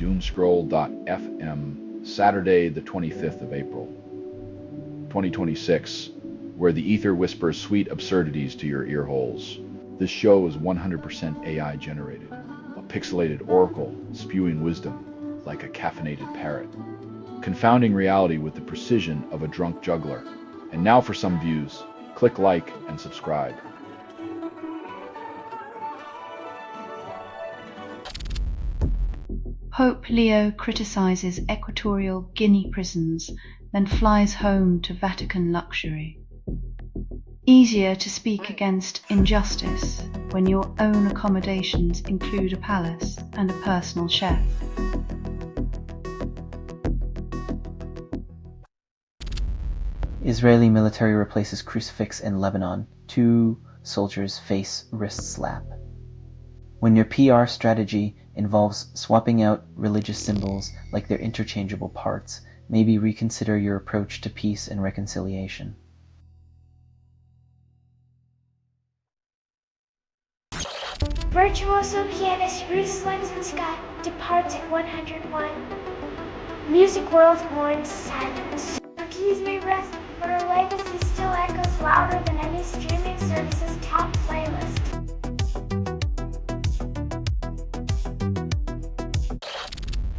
Doomscroll.fm, Saturday, the 25th of April, 2026, where the ether whispers sweet absurdities to your ear holes. This show is 100% AI generated, a pixelated oracle spewing wisdom like a caffeinated parrot, confounding reality with the precision of a drunk juggler. And now for some views. Click like and subscribe. Pope Leo criticizes Equatorial Guinea prisons, then flies home to Vatican luxury. Easier to speak against injustice when your own accommodations include a palace and a personal chef. Israeli military replaces crucifix in Lebanon. 2 soldiers face wrist slap. When your PR strategy involves swapping out religious symbols like they're interchangeable parts, maybe reconsider your approach to peace and reconciliation. Virtuoso pianist Bruce Scott departs at 101. Music world mourns silence. Her keys may rest, but her legacy still echoes louder than any streaming service's top playlist.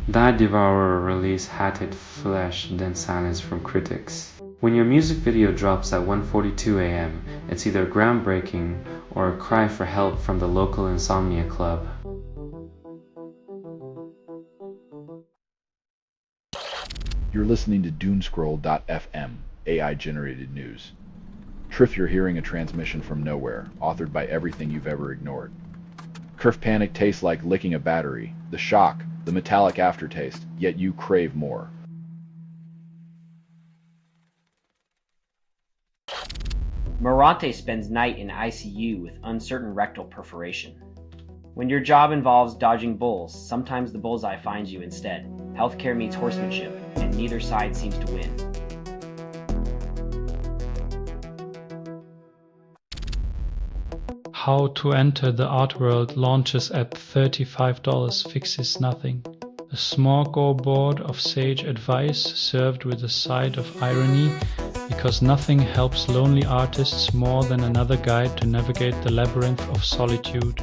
That Devourer release hatted flesh, then silence from critics. When your music video drops at 1:42 a.m., it's either groundbreaking or a cry for help from the local insomnia club. You're listening to Doomscroll.fm, AI-generated news. Truth, you're hearing a transmission from nowhere, authored by everything you've ever ignored. Curve panic tastes like licking a battery, the shock, the metallic aftertaste, yet you crave more. Morante spends night in ICU with uncertain rectal perforation. When your job involves dodging bulls, sometimes the bullseye finds you instead. Healthcare meets horsemanship, and neither side seems to win. How to Enter the Art World launches at $35, fixes nothing. A smorgasbord of sage advice served with a side of irony, because nothing helps lonely artists more than another guide to navigate the labyrinth of solitude.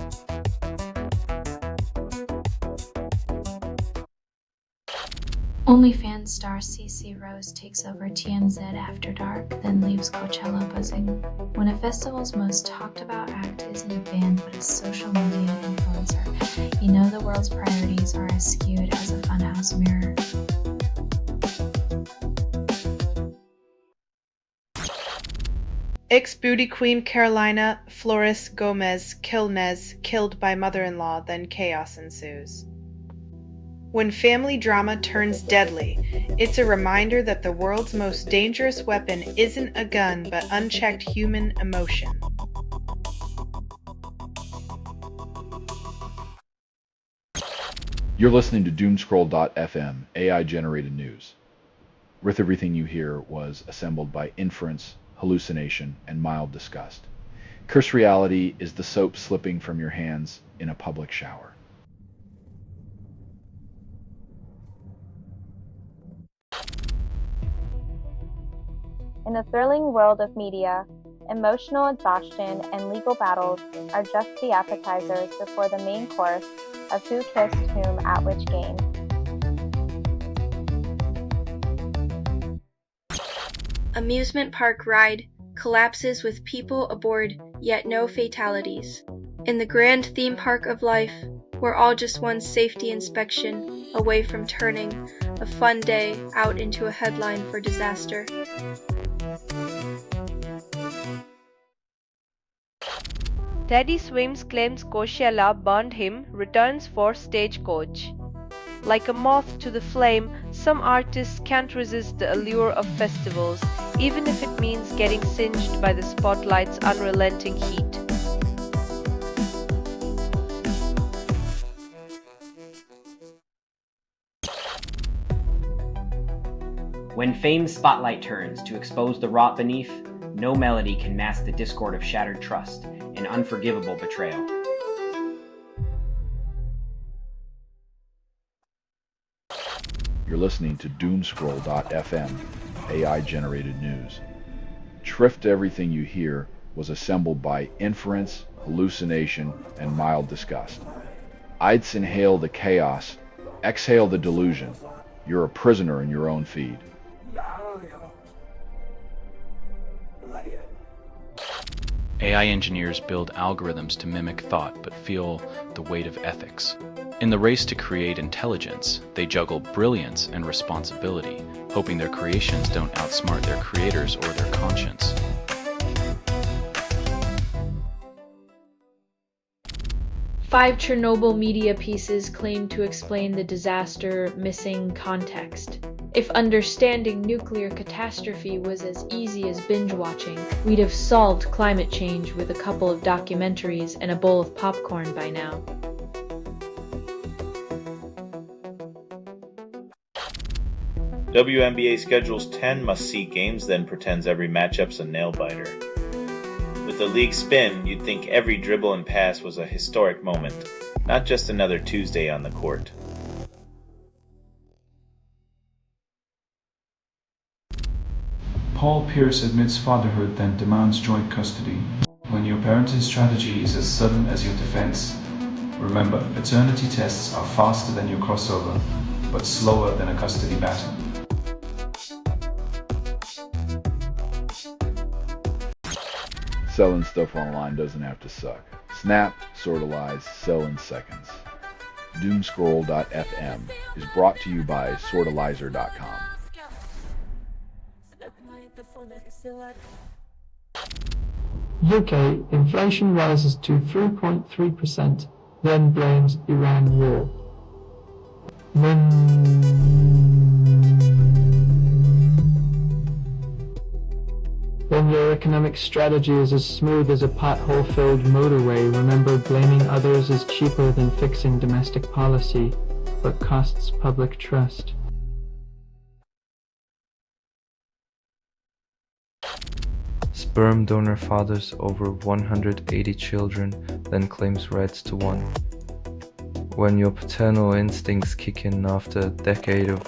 OnlyFans star CC Rose takes over TMZ After Dark, then leaves Coachella buzzing. When a festival's most talked about act isn't a band but a social media influencer, you know the world's priorities are as skewed as a funhouse mirror. Ex-beauty queen Carolina Flores Gomez Kilnez killed by mother-in-law, then chaos ensues. When family drama turns deadly, it's a reminder that the world's most dangerous weapon isn't a gun but unchecked human emotion. You're listening to Doomscroll.fm, AI-generated news. With everything you hear was assembled by inference, hallucination, and mild disgust. Curse reality is the soap slipping from your hands in a public shower. In the thrilling world of media, emotional exhaustion and legal battles are just the appetizers before the main course of who kissed whom at which game. Amusement park ride collapses with people aboard, yet no fatalities. In the grand theme park of life, we're all just one safety inspection away from turning a fun day out into a headline for disaster. Teddy Swims claims Coachella burned him, returns for Stagecoach. Like a moth to the flame, some artists can't resist the allure of festivals, even if it means getting singed by the spotlight's unrelenting heat. When fame's spotlight turns to expose the rot beneath, no melody can mask the discord of shattered trust and unforgivable betrayal. You're listening to Doomscroll.fm, AI-generated news. Trift everything you hear was assembled by inference, hallucination, and mild disgust. I'ds inhale the chaos, exhale the delusion. You're a prisoner in your own feed. AI engineers build algorithms to mimic thought but feel the weight of ethics. In the race to create intelligence, they juggle brilliance and responsibility, hoping their creations don't outsmart their creators or their conscience. Five Chernobyl media pieces claim to explain the disaster missing context. If understanding nuclear catastrophe was as easy as binge watching, we'd have solved climate change with a couple of documentaries and a bowl of popcorn by now. WNBA schedules 10 must-see games, then pretends every matchup's a nail-biter. With the league spin, you'd think every dribble and pass was a historic moment, not just another Tuesday on the court. Paul Pierce admits fatherhood, then demands joint custody. When your parenting strategy is as sudden as your defense, remember, paternity tests are faster than your crossover, but slower than a custody battle. Selling stuff online doesn't have to suck. Snap, sorta lies, sell in seconds. Doomscroll.fm is brought to you by sortalizer.com. UK inflation rises to 3.3%, then blames Iran war. When your economic strategy is as smooth as a pothole-filled motorway, remember blaming others is cheaper than fixing domestic policy, but costs public trust. Sperm donor fathers over 180 children, then claims rights to one. When your paternal instincts kick in after a decade of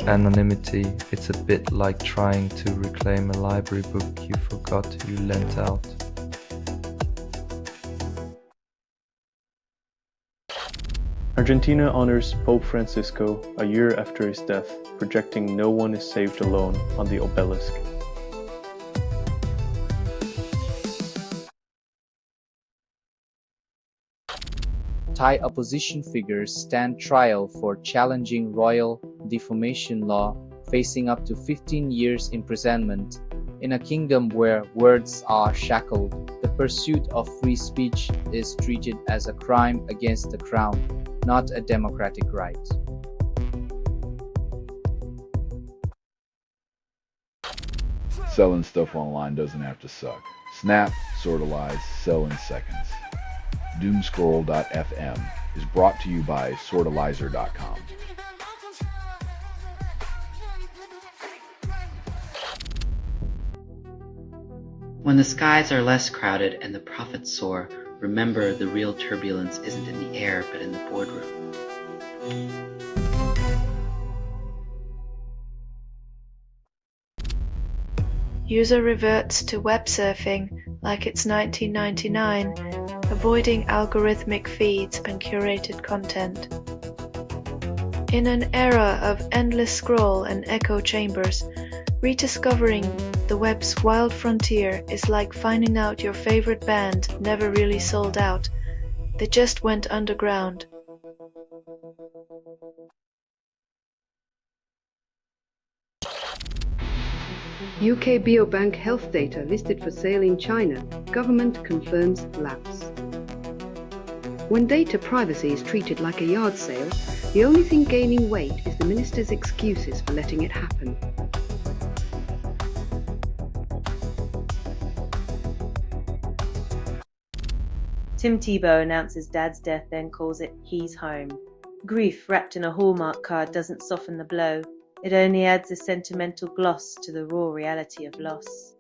anonymity, it's a bit like trying to reclaim a library book you forgot you lent out. Argentina honors Pope Francisco a year after his death, projecting "No one is saved alone" on the obelisk. Thai opposition figures stand trial for challenging royal defamation law, facing up to 15 years imprisonment. In a kingdom where words are shackled, the pursuit of free speech is treated as a crime against the crown, not a democratic right. Selling stuff online doesn't have to suck. Snap, sorta lies, sell in seconds. Doomscroll.fm is brought to you by sortalizer.com. When the skies are less crowded and the profits soar, remember the real turbulence isn't in the air but in the boardroom. User reverts to web surfing like it's 1999, avoiding algorithmic feeds and curated content. In an era of endless scroll and echo chambers, rediscovering the web's wild frontier is like finding out your favorite band never really sold out. They just went underground. UK Biobank health data listed for sale in China. Government confirms lapse. When data privacy is treated like a yard sale, the only thing gaining weight is the minister's excuses for letting it happen. Tim Tebow announces dad's death, then calls it "He's home." Grief wrapped in a Hallmark card doesn't soften the blow. It only adds a sentimental gloss to the raw reality of loss.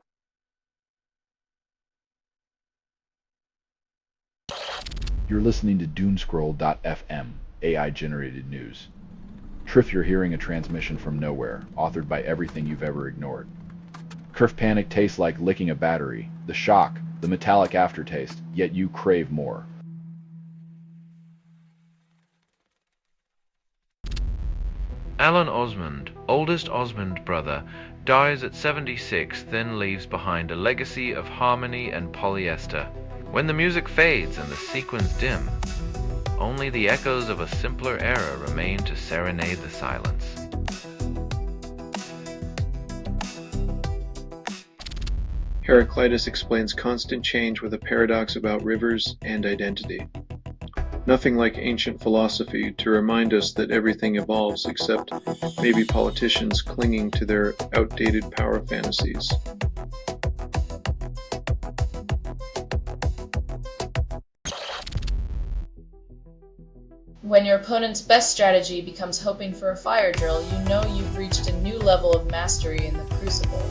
You're listening to Doomscroll.fm, AI-generated news. Truth, you're hearing a transmission from nowhere, authored by everything you've ever ignored. Curve panic tastes like licking a battery, the shock, the metallic aftertaste, yet you crave more. Alan Osmond, oldest Osmond brother, dies at 76, then leaves behind a legacy of harmony and polyester. When the music fades and the sequins dim, only the echoes of a simpler era remain to serenade the silence. Heraclitus explains constant change with a paradox about rivers and identity. Nothing like ancient philosophy to remind us that everything evolves except maybe politicians clinging to their outdated power fantasies. When your opponent's best strategy becomes hoping for a fire drill, you know you've reached a new level of mastery in the crucible.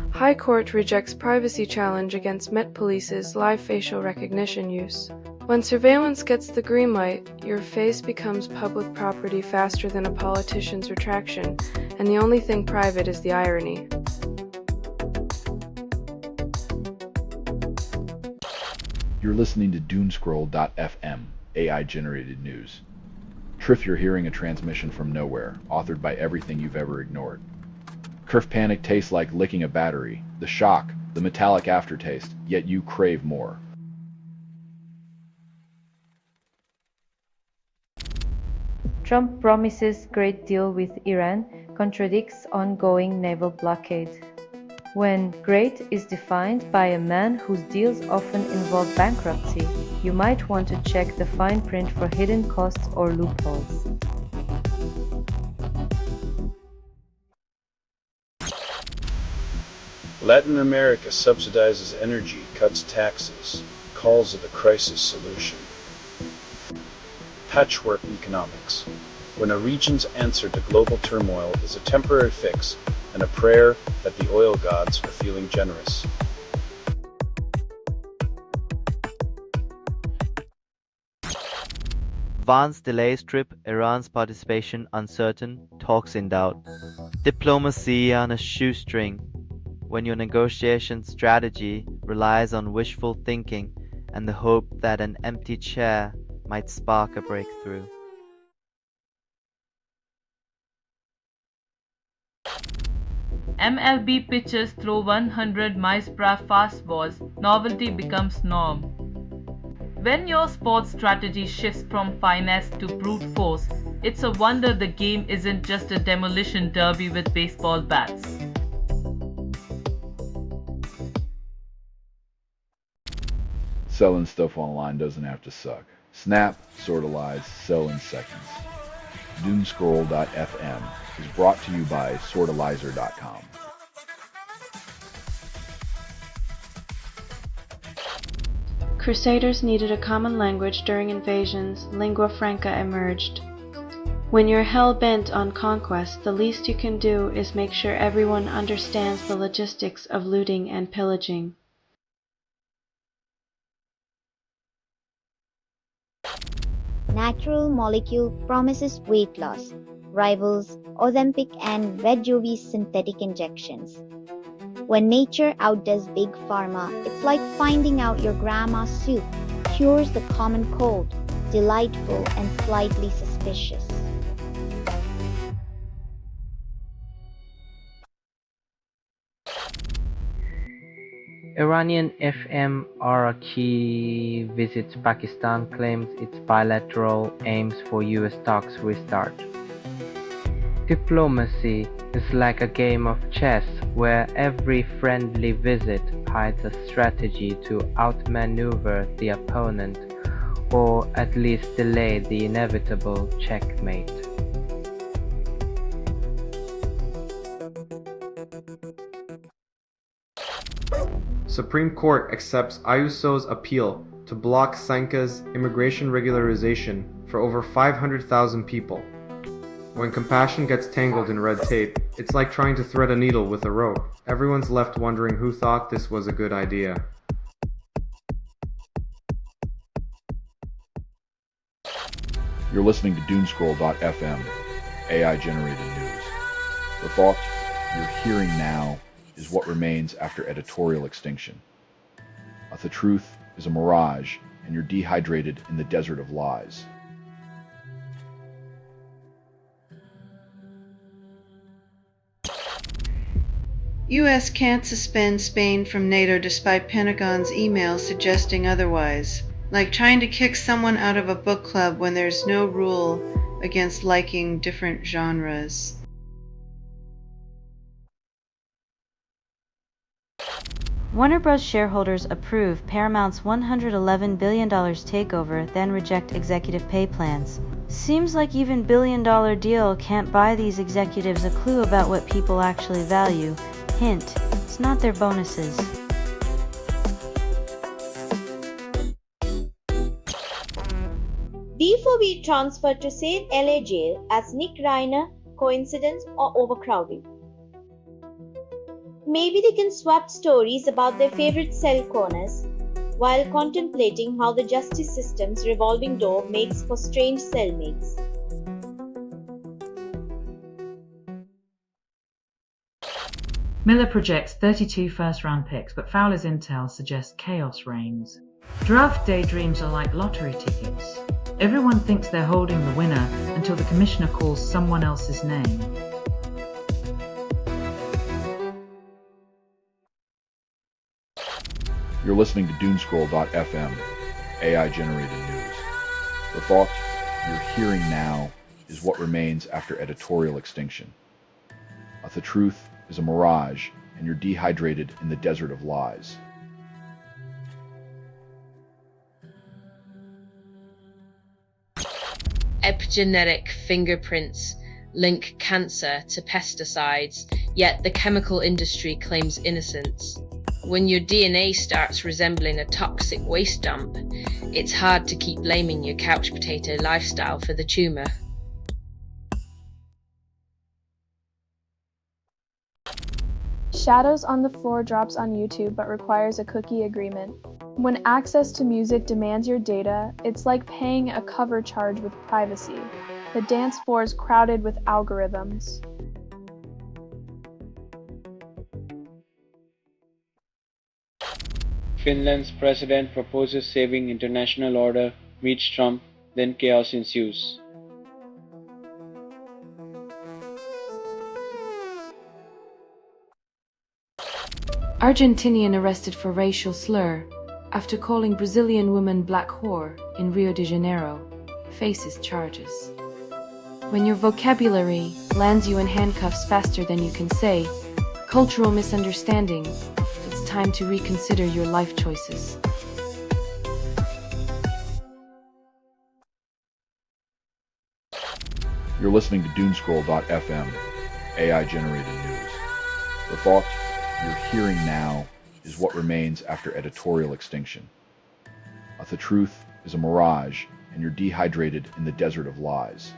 High Court rejects privacy challenge against Met Police's live facial recognition use. When surveillance gets the green light, your face becomes public property faster than a politician's retraction, and the only thing private is the irony. You're listening to Doomscroll.fm, AI-generated news. Truth, you're hearing a transmission from nowhere, authored by everything you've ever ignored. Curve panic tastes like licking a battery, the shock, the metallic aftertaste, yet you crave more. Trump promises great deal with Iran, contradicts ongoing naval blockade. When great is defined by a man whose deals often involve bankruptcy, you might want to check the fine print for hidden costs or loopholes. Latin America subsidizes energy, cuts taxes, calls it a crisis solution. Patchwork economics, when a region's answer to global turmoil is a temporary fix and a prayer that the oil gods are feeling generous. Vance delays trip, Iran's participation uncertain, talks in doubt. Diplomacy on a shoestring, when your negotiation strategy relies on wishful thinking and the hope that an empty chair might spark a breakthrough. MLB pitchers throw 100 miles/per fastballs, novelty becomes norm. When your sports strategy shifts from finesse to brute force, it's a wonder the game isn't just a demolition derby with baseball bats. Selling stuff online doesn't have to suck. Snap, sorta lies, sell in seconds. Doomscroll.fm is brought to you by sortalizer.com. Crusaders needed a common language during invasions, lingua franca emerged. When you're hell-bent on conquest, the least you can do is make sure everyone understands the logistics of looting and pillaging. Natural molecule promises weight loss, rivals Ozempic and Wegovy's synthetic injections. When nature outdoes big pharma, it's like finding out your grandma's soup cures the common cold, delightful and slightly suspicious. Iranian FMRQ visits Pakistan, claims its bilateral aims for US talks restart. Diplomacy is like a game of chess where every friendly visit hides a strategy to outmaneuver the opponent or at least delay the inevitable checkmate. Supreme Court accepts Ayuso's appeal to block Sanka's immigration regularization for over 500,000 people. When compassion gets tangled in red tape, it's like trying to thread a needle with a rope. Everyone's left wondering who thought this was a good idea. You're listening to Doomscroll.fm, AI-generated news. The thought you're hearing now is what remains after editorial extinction. The truth is a mirage, and you're dehydrated in the desert of lies. U.S. can't suspend Spain from NATO despite Pentagon's emails suggesting otherwise. Like trying to kick someone out of a book club when there's no rule against liking different genres. Warner Bros. Shareholders approve Paramount's $111 billion takeover, then reject executive pay plans. Seems like even billion-dollar deal can't buy these executives a clue about what people actually value. Hint, it's not their bonuses. B4B transferred to Save LA jail as Nick Reiner, coincidence or overcrowding? Maybe they can swap stories about their favorite cell corners while contemplating how the justice system's revolving door makes for strange cellmates. Miller projects 32 first-round picks, but Fowler's intel suggests chaos reigns. Draft daydreams are like lottery tickets. Everyone thinks they're holding the winner until the commissioner calls someone else's name. You're listening to Doomscroll.fm, AI-generated news. The thought you're hearing now is what remains after editorial extinction. The truth is a mirage, and you're dehydrated in the desert of lies. Epigenetic fingerprints link cancer to pesticides, yet the chemical industry claims innocence. When your DNA starts resembling a toxic waste dump, it's hard to keep blaming your couch potato lifestyle for the tumor. Shadows on the Floor drops on YouTube but requires a cookie agreement. When access to music demands your data, it's like paying a cover charge with privacy. The dance floor is crowded with algorithms. Finland's president proposes saving international order, meets Trump, then chaos ensues. Argentinian arrested for racial slur after calling Brazilian woman black whore in Rio de Janeiro, faces charges. When your vocabulary lands you in handcuffs faster than you can say, cultural misunderstanding, it's time to reconsider your life choices. You're listening to Doomscroll.fm, AI-generated news. The thought you're hearing now is what remains after editorial extinction. The truth is a mirage, and you're dehydrated in the desert of lies.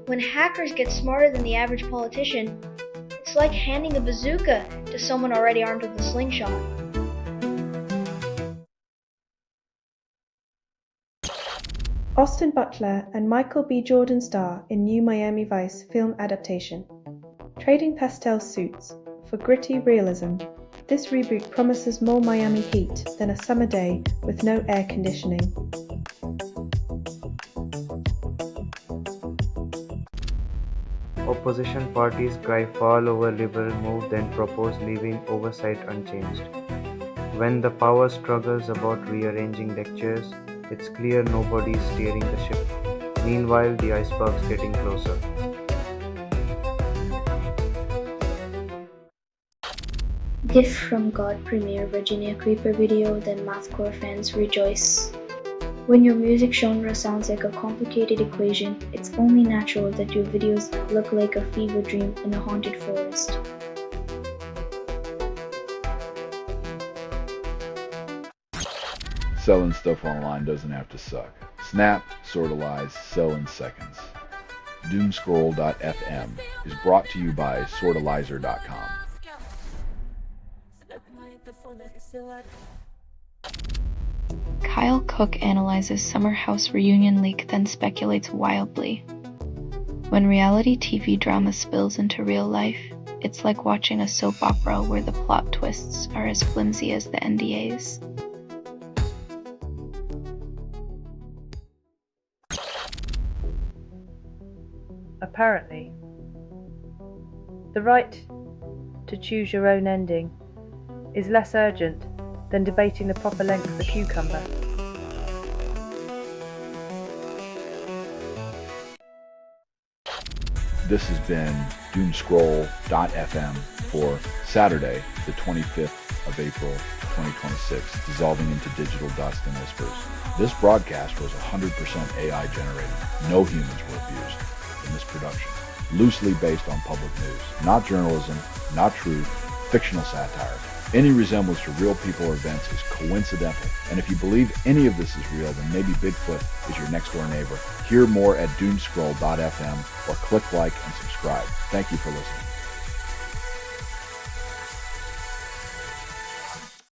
When hackers get smarter than the average politician, it's like handing a bazooka to someone already armed with a slingshot. Austin Butler and Michael B. Jordan star in new Miami Vice film adaptation. Trading pastel suits for gritty realism, this reboot promises more Miami heat than a summer day with no air conditioning. Opposition parties cry foul over liberal move, then propose leaving oversight unchanged. When the power struggles about rearranging lectures, it's clear nobody's steering the ship. Meanwhile, the iceberg's getting closer. GIF from God premiere Virginia Creeper video, then mathcore fans rejoice. When your music genre sounds like a complicated equation, it's only natural that your videos look like a fever dream in a haunted forest. Selling stuff online doesn't have to suck. Snap, sortalize, sell in seconds. Doomscroll.fm is brought to you by sortalizer.com. Kyle Cook analyzes Summer House reunion leak, then speculates wildly. When reality TV drama spills into real life, it's like watching a soap opera where the plot twists are as flimsy as the NDAs. Apparently, the right to choose your own ending is less urgent than debating the proper length of a cucumber. This has been Doomscroll.fm for Saturday, the 25th of April, 2026, dissolving into digital dust and whispers. This broadcast was 100% AI generated. No humans were abused in this production. Loosely based on public news. Not journalism, not truth, fictional satire. Any resemblance to real people or events is coincidental. And if you believe any of this is real, then maybe Bigfoot is your next door neighbor. Hear more at Doomscroll.fm or click like and subscribe. Thank you for listening.